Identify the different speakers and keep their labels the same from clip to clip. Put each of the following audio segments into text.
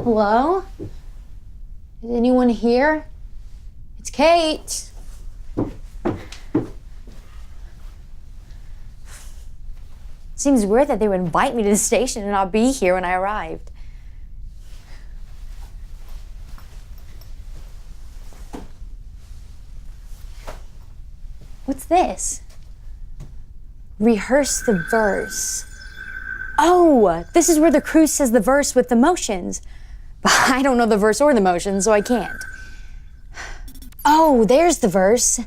Speaker 1: Hello? Is anyone here? It's Kate. Seems weird that they would invite me to the station and not be here when I arrived. What's this? Rehearse the verse. Oh, this is where the crew says the verse with the motions. But I don't know the verse or the motions, so I can't. Oh, there's the verse.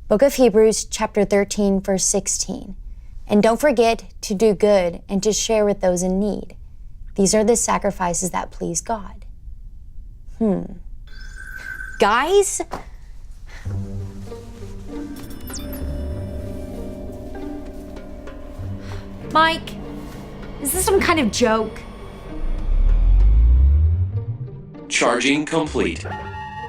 Speaker 1: Book of Hebrews, chapter 13, verse 16. And don't forget to do good and to share with those in need. These are the sacrifices that please God. Guys? Mike, is this some kind of joke?
Speaker 2: Charging complete.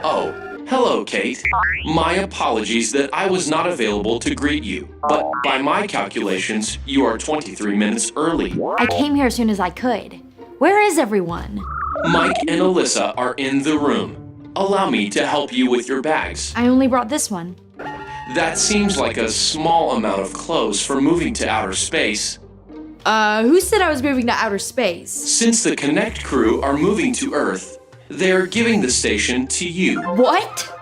Speaker 2: Oh, hello, Kate. My apologies that I was not available to greet you, but by my calculations, you are 23 minutes early.
Speaker 1: I came here as soon as I could. Where is everyone?
Speaker 2: Mike and Alyssa are in the room. Allow me to help you with your bags.
Speaker 1: I only brought this one.
Speaker 2: That seems like a small amount of clothes for moving to outer space.
Speaker 1: Who said I was moving to outer space?
Speaker 2: Since the Konnect crew are moving to Earth, they're giving the station to you.
Speaker 1: What?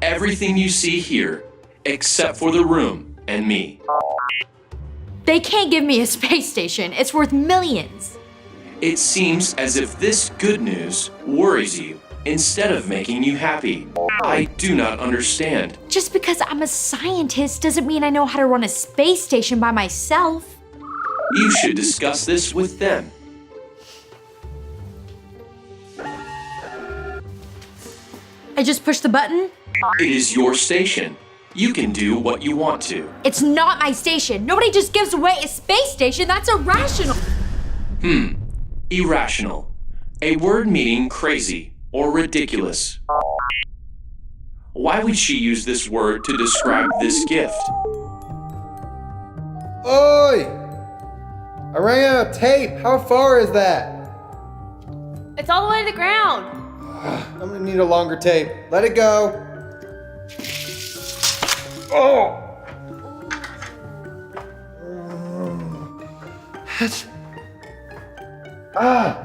Speaker 2: Everything you see here, except for the room and me.
Speaker 1: They can't give me a space station. It's worth millions.
Speaker 2: It seems as if this good news worries you instead of making you happy. I do not understand.
Speaker 1: Just because I'm a scientist doesn't mean I know how to run a space station by myself.
Speaker 2: You should discuss this with them.
Speaker 1: I just pushed the button?
Speaker 2: It is your station. You can do what you want to.
Speaker 1: It's not my station. Nobody just gives away a space station. That's irrational.
Speaker 2: Irrational. A word meaning crazy or ridiculous. Why would she use this word to describe this gift?
Speaker 3: Oi! I ran out of tape. How far is that?
Speaker 4: It's all the way to the ground.
Speaker 3: I'm gonna need a longer tape. Let it go. Oh!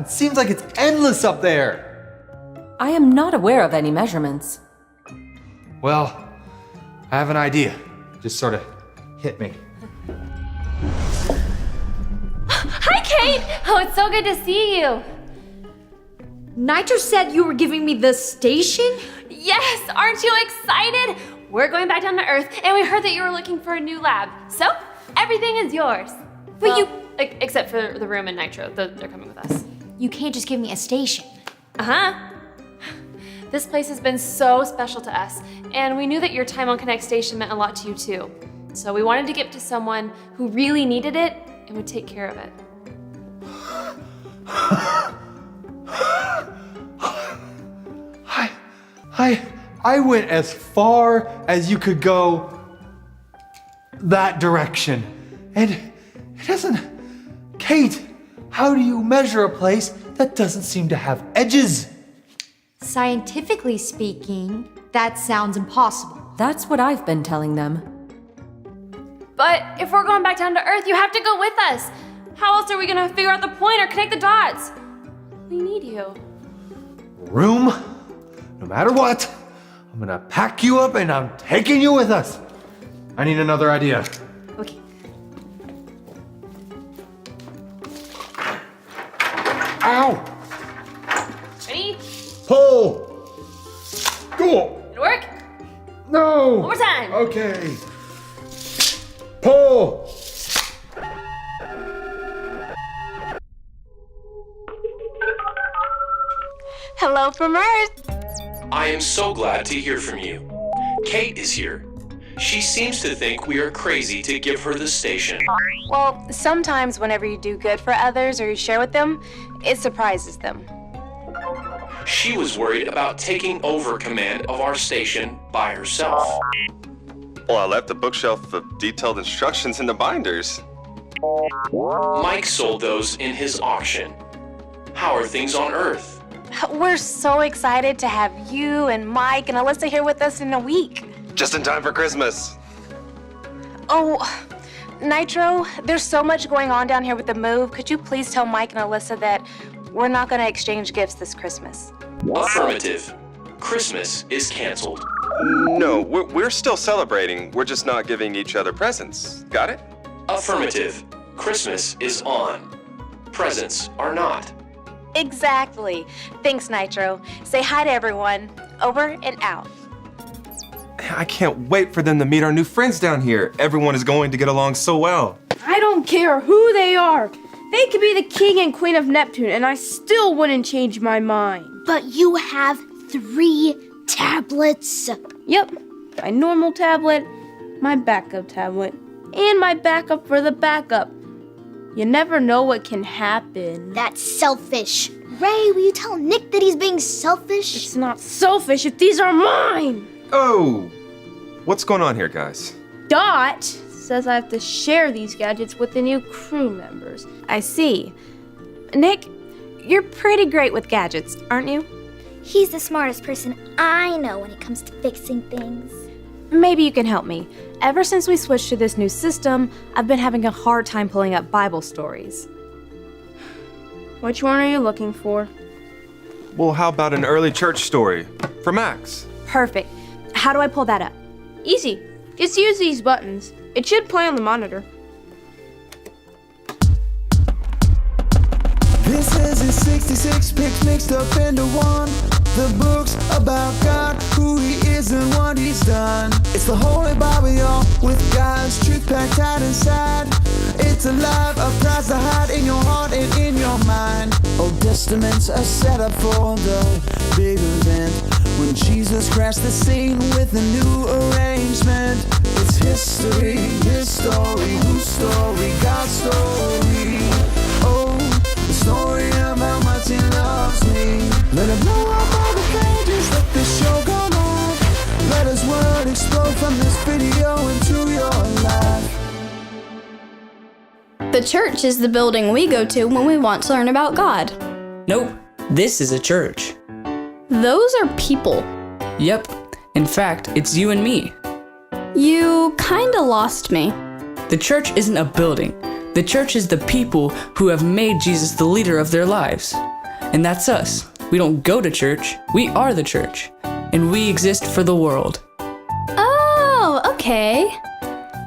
Speaker 3: It seems like it's endless up there.
Speaker 5: I am not aware of any measurements.
Speaker 3: Well, I have an idea. Just sort of hit me.
Speaker 4: Hi, Kate! Oh, it's so good to see you.
Speaker 1: Nitro said you were giving me the station?
Speaker 4: Yes, aren't you excited? We're going back down to Earth, and we heard that you were looking for a new lab. So, everything is yours.
Speaker 1: But you...
Speaker 4: Except for the room and Nitro. They're coming with us.
Speaker 1: You can't just give me a station.
Speaker 4: Uh-huh. This place has been so special to us, and we knew that your time on Konnect Station meant a lot to you too. So we wanted to give it to someone who really needed it and would take care of it.
Speaker 3: I went as far as you could go that direction. And it doesn't... Kate, how do you measure a place that doesn't seem to have edges?
Speaker 1: Scientifically speaking, that sounds impossible.
Speaker 5: That's what I've been telling them.
Speaker 4: But if we're going back down to Earth, you have to go with us. How else are we gonna figure out the point or connect the dots? We need you.
Speaker 3: Room, no matter what, I'm gonna pack you up and I'm taking you with us. I need another idea.
Speaker 1: Okay.
Speaker 3: Ow!
Speaker 4: Ready?
Speaker 3: Pull! Go!
Speaker 4: It'll work?
Speaker 3: No!
Speaker 4: One more time.
Speaker 3: Okay. Pull!
Speaker 6: Hello from Earth.
Speaker 2: I am so glad to hear from you. Kate is here. She seems to think we are crazy to give her the station.
Speaker 6: Well, sometimes whenever you do good for others or you share with them, it surprises them.
Speaker 2: She was worried about taking over command of our station by herself.
Speaker 7: Well, I left a bookshelf of detailed instructions in the binders.
Speaker 2: Mike sold those in his auction. How are things on Earth?
Speaker 6: We're so excited to have you and Mike and Alyssa here with us in a week.
Speaker 7: Just in time for Christmas.
Speaker 6: Oh, Nitro, there's so much going on down here with the move. Could you please tell Mike and Alyssa that we're not going to exchange gifts this Christmas?
Speaker 2: Affirmative. Christmas is canceled.
Speaker 7: No, we're still celebrating. We're just not giving each other presents. Got it?
Speaker 2: Affirmative. Christmas is on. Presents are not.
Speaker 6: Exactly. Thanks, Nitro. Say hi to everyone. Over and out.
Speaker 8: I can't wait for them to meet our new friends down here. Everyone is going to get along so well.
Speaker 9: I don't care who they are. They could be the king and queen of Neptune, and I still wouldn't change my mind.
Speaker 10: But you have 3 tablets.
Speaker 9: Yep, my normal tablet, my backup tablet, and my backup for the backup. You never know what can happen.
Speaker 10: That's selfish. Ray, will you tell Nick that he's being selfish?
Speaker 9: It's not selfish if these are mine.
Speaker 8: Oh, what's going on here, guys?
Speaker 9: Dot says I have to share these gadgets with the new crew members.
Speaker 6: I see. Nick, you're pretty great with gadgets, aren't you?
Speaker 10: He's the smartest person I know when it comes to fixing things.
Speaker 6: Maybe you can help me. Ever since we switched to this new system, I've been having a hard time pulling up Bible stories.
Speaker 9: Which one are you looking for?
Speaker 8: Well, how about an early church story for Max?
Speaker 6: Perfect. How do I pull that up?
Speaker 9: Easy. Just use these buttons. It should play on the monitor.
Speaker 11: This is his 66 picks mixed up into one. The books about God, who he is and what he's done. It's the Holy Bible, y'all, with God's truth packed tight inside. It's alive, a prize to hide in your heart and in your mind. Old Testaments are set up for the big event when Jesus crashed the scene with a new arrangement. It's history, his story, whose story, God's story. Oh, the story of how much he loves me. Let him blow up all the pages, let this show go on. Let his word explode from this video into your life.
Speaker 12: The church is the building we go to when we want to learn about God.
Speaker 13: Nope, this is a church.
Speaker 12: Those are people.
Speaker 13: Yep, in fact, it's you and me.
Speaker 12: You kinda lost me.
Speaker 13: The church isn't a building. The church is the people who have made Jesus the leader of their lives. And that's us. We don't go to church, we are the church. And we exist for the world.
Speaker 12: Oh, okay.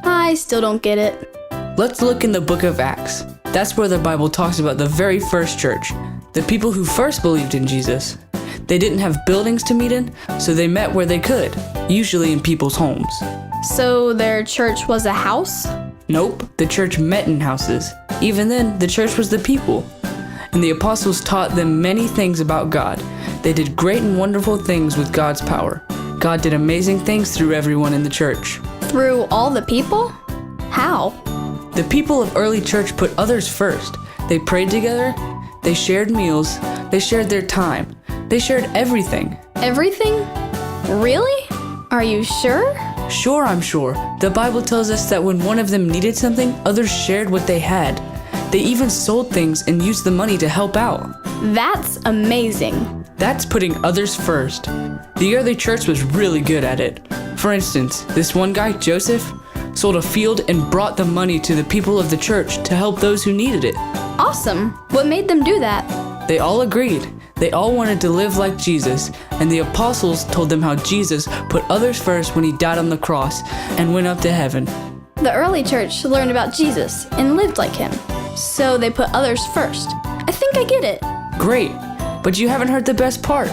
Speaker 12: I still don't get it.
Speaker 13: Let's look in the book of Acts. That's where the Bible talks about the very first church, the people who first believed in Jesus. They didn't have buildings to meet in, so they met where they could, usually in people's homes.
Speaker 12: So their church was a house?
Speaker 13: Nope, the church met in houses. Even then, the church was the people. And the apostles taught them many things about God. They did great and wonderful things with God's power. God did amazing things through everyone in the church.
Speaker 12: Through all the people? How?
Speaker 13: The people of early church put others first. They prayed together, they shared meals, they shared their time, they shared everything.
Speaker 12: Everything? Really? Are you sure?
Speaker 13: Sure, I'm sure. The Bible tells us that when one of them needed something, others shared what they had. They even sold things and used the money to help out.
Speaker 12: That's amazing.
Speaker 13: That's putting others first. The early church was really good at it. For instance, this one guy, Joseph, sold a field and brought the money to the people of the church to help those who needed it.
Speaker 12: Awesome. What made them do that?
Speaker 13: They all agreed. They all wanted to live like Jesus, and the apostles told them how Jesus put others first when he died on the cross and went up to heaven.
Speaker 12: The early church learned about Jesus and lived like him, so they put others first. I think I get it.
Speaker 13: Great, but you haven't heard the best part.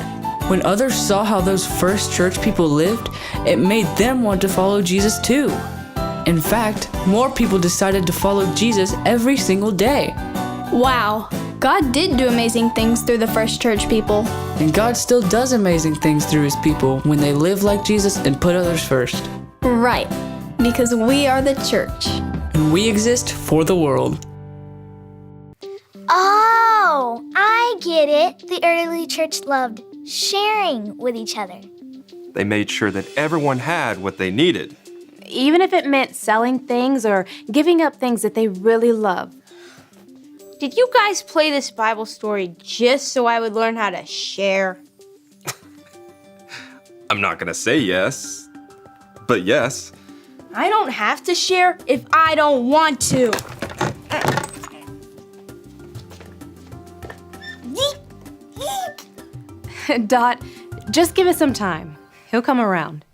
Speaker 13: When others saw how those first church people lived, it made them want to follow Jesus too. In fact, more people decided to follow Jesus every single day.
Speaker 12: Wow, God did do amazing things through the first church people.
Speaker 13: And God still does amazing things through his people when they live like Jesus and put others first.
Speaker 12: Right, because we are the church.
Speaker 13: And we exist for the world.
Speaker 10: Oh, I get it. The early church loved sharing with each other.
Speaker 8: They made sure that everyone had what they needed.
Speaker 6: Even if it meant selling things or giving up things that they really love.
Speaker 9: Did you guys play this Bible story just so I would learn how to share?
Speaker 8: I'm not gonna say yes, but yes.
Speaker 9: I don't have to share if I don't want to.
Speaker 14: Dot, just give us some time. He'll come around.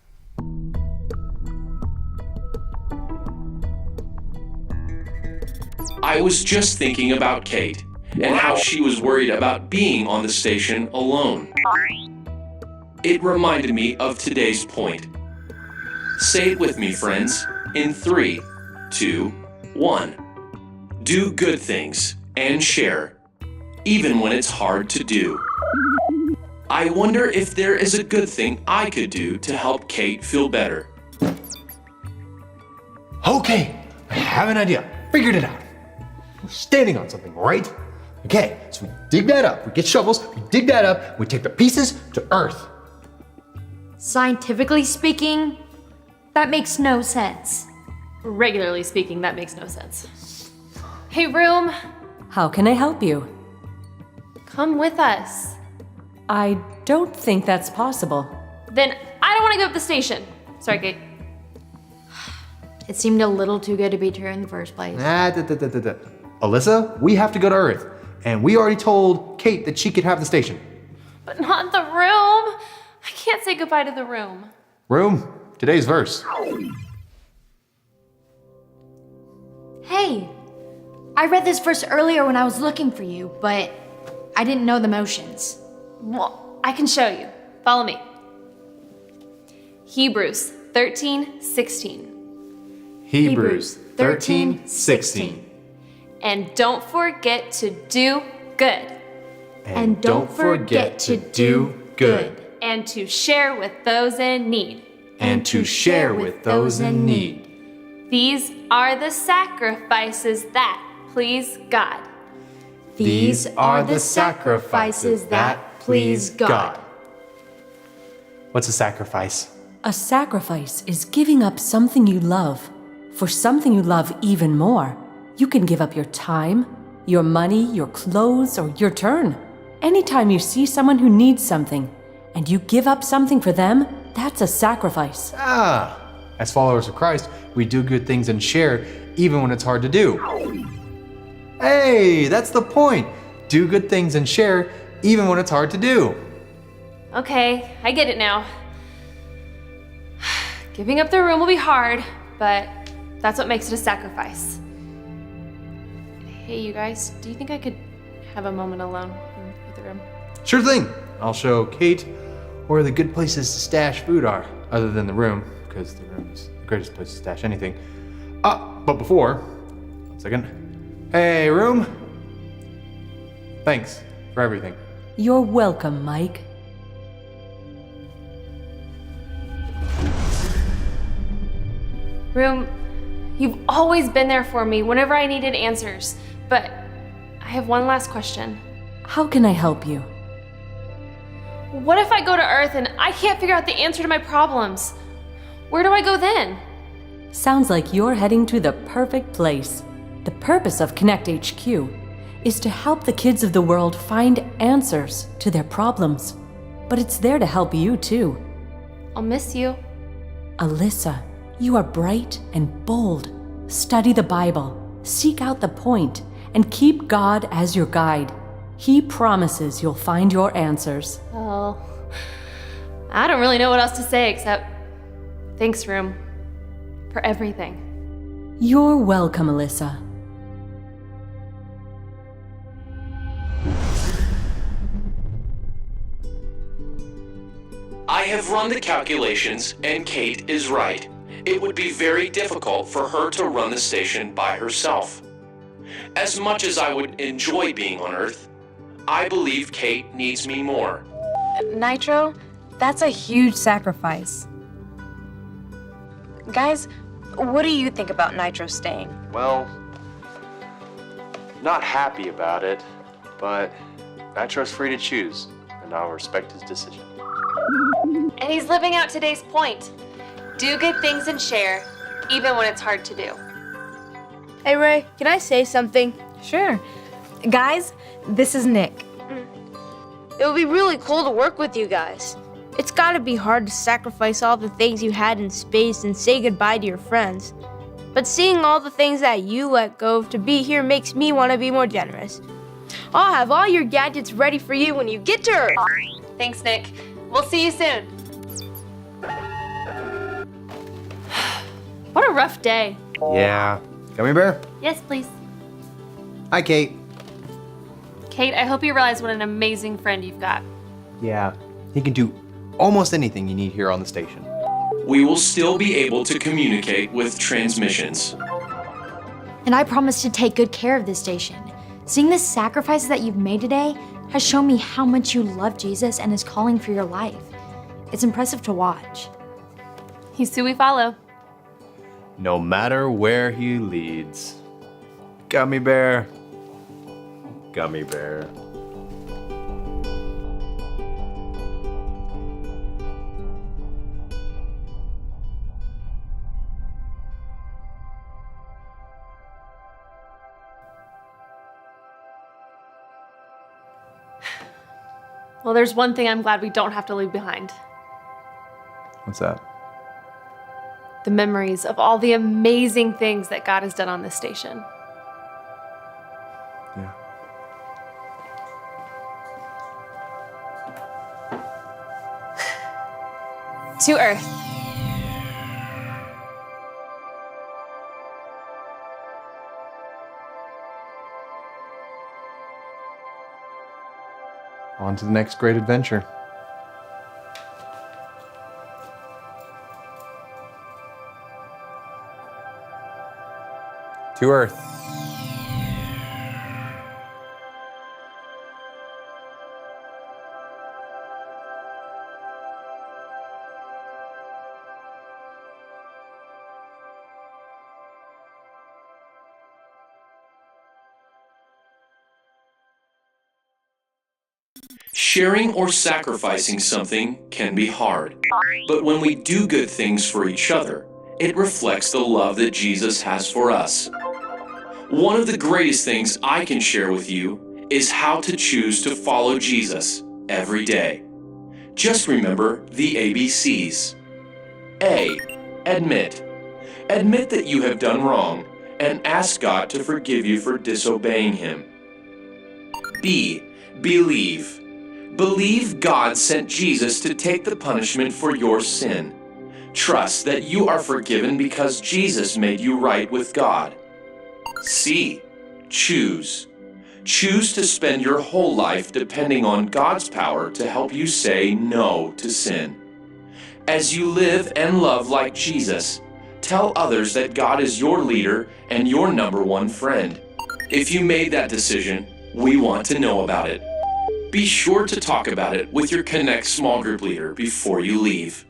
Speaker 2: I was just thinking about Kate and how she was worried about being on the station alone. It reminded me of today's point. Say it with me, friends, in 3, 2, 1. Do good things and share, even when it's hard to do. I wonder if there is a good thing I could do to help Kate feel better.
Speaker 3: Okay, I have an idea. Figured it out. We're standing on something, right? Okay, so we dig that up. We get shovels, we dig that up, we take the pieces to Earth.
Speaker 1: Scientifically speaking, that makes no sense.
Speaker 4: Regularly speaking, that makes no sense. Hey, Room,
Speaker 5: How can I help you?
Speaker 4: come with us.
Speaker 5: I don't think that's possible.
Speaker 4: Then I don't want to go up the station. Sorry, Kate.
Speaker 1: It seemed a little too good to be true in the first place.
Speaker 3: Alyssa, we have to go to Earth. And we already told Kate that she could have the station.
Speaker 4: But not the room. I can't say goodbye to the room.
Speaker 3: Room, today's verse.
Speaker 1: Hey, I read this verse earlier when I was looking for you, but I didn't know the motions.
Speaker 4: Well, I can show you. Follow me. Hebrews 13:16.
Speaker 3: Hebrews 13:16.
Speaker 4: And don't forget to do good.
Speaker 3: And don't forget to do good.
Speaker 4: And to share with those in need.
Speaker 3: And to share with those in need.
Speaker 4: These are the sacrifices that please God.
Speaker 3: These are the sacrifices that please God. What's a sacrifice?
Speaker 5: A sacrifice is giving up something you love for something you love even more. You can give up your time, your money, your clothes, or your turn. Anytime you see someone who needs something and you give up something for them, that's a sacrifice.
Speaker 3: As followers of Christ, we do good things and share even when it's hard to do. Hey, that's the point. Do good things and share even when it's hard to do.
Speaker 4: Okay, I get it now. Giving up the room will be hard, but that's what makes it a sacrifice. Hey, you guys, do you think I could have a moment alone with the room?
Speaker 3: Sure thing. I'll show Kate where the good places to stash food are, other than the room, because the room is the greatest place to stash anything. But before, 1 second. Hey, room. Thanks for everything.
Speaker 5: You're welcome, Mike.
Speaker 4: Room, you've always been there for me whenever I needed answers, but I have one last question.
Speaker 5: How can I help you?
Speaker 4: What if I go to Earth and I can't figure out the answer to my problems? Where do I go then?
Speaker 5: Sounds like you're heading to the perfect place. The purpose of Konnect HQ is to help the kids of the world find answers to their problems. But it's there to help you too.
Speaker 4: I'll miss you.
Speaker 5: Alyssa, you are bright and bold. Study the Bible, seek out the point, and keep God as your guide. He promises you'll find your answers.
Speaker 4: Well, I don't really know what else to say except thanks, Room, for everything.
Speaker 5: You're welcome, Alyssa.
Speaker 2: I have run the calculations, and Kate is right. It would be very difficult for her to run the station by herself. As much as I would enjoy being on Earth, I believe Kate needs me more.
Speaker 6: Nitro, that's a huge sacrifice. Guys, what do you think about Nitro staying?
Speaker 8: Well, not happy about it, but Nitro's free to choose, and I'll respect his decision.
Speaker 4: And he's living out today's point. Do good things and share, even when it's hard to do.
Speaker 9: Hey, Ray, can I say something?
Speaker 14: Sure.
Speaker 9: Guys, this is Nick.
Speaker 15: It would be really cool to work with you guys.
Speaker 9: It's gotta be hard to sacrifice all the things you had in space and say goodbye to your friends. But seeing all the things that you let go of to be here makes me want to be more generous. I'll have all your gadgets ready for you when you get to Earth.
Speaker 4: Thanks, Nick. We'll see you soon. What a rough day.
Speaker 16: Yeah. Gummy bear?
Speaker 4: Yes, please.
Speaker 16: Hi, Kate.
Speaker 4: Kate, I hope you realize what an amazing friend you've got.
Speaker 16: Yeah. He can do almost anything you need here on the station.
Speaker 2: We will still be able to communicate with transmissions.
Speaker 1: And I promise to take good care of this station. Seeing the sacrifices that you've made today has shown me how much you love Jesus and his calling for your life. It's impressive to watch.
Speaker 4: He's who we follow.
Speaker 16: No matter where he leads. Gummy bear. Gummy bear.
Speaker 4: Well, there's one thing I'm glad we don't have to leave behind.
Speaker 16: What's that?
Speaker 4: The memories of all the amazing things that God has done on this station.
Speaker 16: Yeah.
Speaker 4: To Earth.
Speaker 16: On to the next great adventure. To Earth.
Speaker 2: Sharing or sacrificing something can be hard, but when we do good things for each other, it reflects the love that Jesus has for us. One of the greatest things I can share with you is how to choose to follow Jesus every day. Just remember the ABCs. A. Admit. Admit that you have done wrong and ask God to forgive you for disobeying Him. B. Believe. Believe God sent Jesus to take the punishment for your sin. Trust that you are forgiven because Jesus made you right with God. C. Choose. Choose to spend your whole life depending on God's power to help you say no to sin. As you live and love like Jesus, tell others that God is your leader and your number one friend. If you made that decision, we want to know about it. Be sure to talk about it with your Konnect small group leader before you leave.